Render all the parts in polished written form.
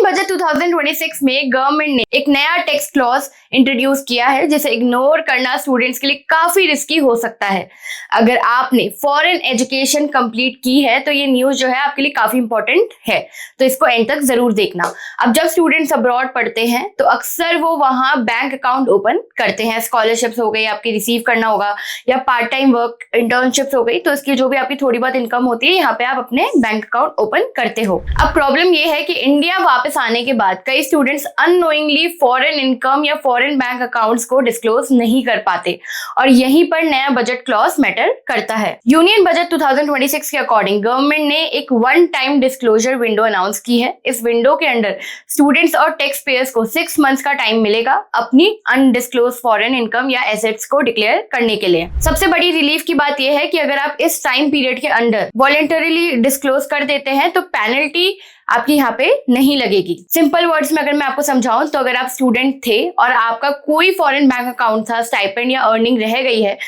Budget 2026 में government ने एक नया टैक्स क्लॉज इंट्रोड्यूस किया है जिसे इग्नोर करना स्टूडेंट्स के लिए काफी रिस्की हो सकता है। अगर आपने फॉरेन एजुकेशन कंप्लीट की है तो ये न्यूज जो है आपके लिए काफी इंपॉर्टेंट है, तो इसको एंड तक जरूर देखना। अब जब स्टूडेंट्स अब्रॉड पढ़ते हैं तो अक्सर वो वहां बैंक अकाउंट ओपन करते हैं। स्कॉलरशिप्स हो गई आपकी रिसीव करना होगा, या पार्ट टाइम वर्क इंटर्नशिप्स हो गई, तो इसकी जो भी आपकी थोड़ी बहुत इनकम होती है यहाँ पे आप अपने बैंक अकाउंट ओपन करते हो। अब प्रॉब्लम ये है कि इंडिया वापस आने के बाद कई स्टूडेंट्स अननोइंगली फॉरेन इनकम या फॉरेन बैंक अकाउंट्स को डिस्क्लोज नहीं कर पाते, और यहीं पर नया बजट क्लॉज मैटर करता है। यूनियन बजट 2026 के अकॉर्डिंग गवर्नमेंट ने एक one time disclosure window announce की है। इस विंडो के अंदर स्टूडेंट्स और टैक्स पेयर्स को 6 मंथ्स का टाइम मिलेगा अपनी अनडिस्क्लोज फॉरेन इनकम या एसेट्स को डिक्लेयर करने के लिए। सबसे बड़ी रिलीफ की बात यह है कि अगर आप इस टाइम पीरियड के अंदर वॉलंटरीली डिस्क्लोज कर देते हैं तो पेनल्टी आपकी यहाँ पे नहीं लगेगी। सिंपल वर्ड्स में अगर मैं आपको समझाऊं तो अगर आप स्टूडेंट थे और आपका कोई फॉरेन बैंक अकाउंट था, स्टाइपेंड या अर्निंग रह गई है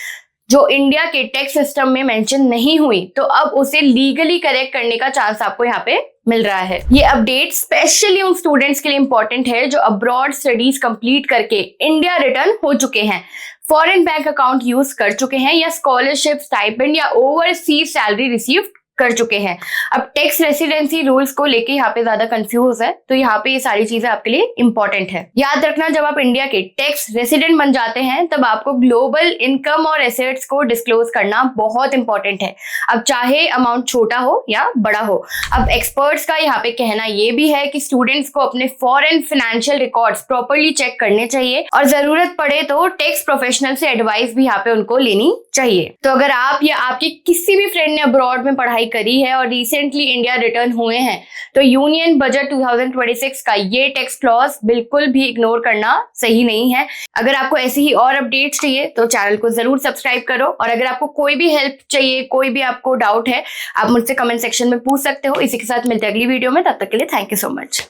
जो इंडिया के टैक्स सिस्टम में मेंशन नहीं हुई, तो अब उसे लीगली करेक्ट करने का चांस आपको यहाँ पे मिल रहा है। ये अपडेट स्पेशली उन स्टूडेंट्स के लिए इंपॉर्टेंट है जो अब्रॉड स्टडीज कंप्लीट करके इंडिया रिटर्न हो चुके हैं, फॉरेन बैंक अकाउंट यूज कर चुके हैं, या स्कॉलरशिप, स्टाइपेंड या ओवरसीज सैलरी रिसीव कर चुके हैं। अब टैक्स रेसिडेंसी रूल्स को लेके यहाँ पे ज्यादा कंफ्यूज है, तो यहाँ पे ये सारी चीजें आपके लिए इंपॉर्टेंट है। याद रखना, जब आप इंडिया के टैक्स रेसिडेंट बन जाते हैं तब आपको ग्लोबल इनकम और एसेट्स को डिस्क्लोज करना बहुत इंपॉर्टेंट है, अब चाहे अमाउंट छोटा हो या बड़ा हो। अब एक्सपर्ट्स का यहाँ पे कहना ये भी है कि स्टूडेंट्स को अपने foreign financial records properly check करने चाहिए, और जरूरत पड़े तो टैक्स प्रोफेशनल से एडवाइस भी यहाँ पे उनको लेनी चाहिए। तो अगर आप या आपके किसी भी फ्रेंड ने अब्रॉड में पढ़ाई करी है और रिसेंटली इंडिया रिटर्न हुए हैं तो यूनियन बजट 2026 का ये टैक्स क्लॉज बिल्कुल भी इग्नोर करना सही नहीं है। अगर आपको ऐसी ही और अपडेट्स चाहिए तो चैनल को जरूर सब्सक्राइब करो, और अगर आपको कोई भी हेल्प चाहिए, कोई भी आपको डाउट है, आप मुझसे कमेंट सेक्शन में पूछ सकते हो। इसी के साथ मिलते हैं अगली वीडियो में, तब तक के लिए थैंक यू सो मच।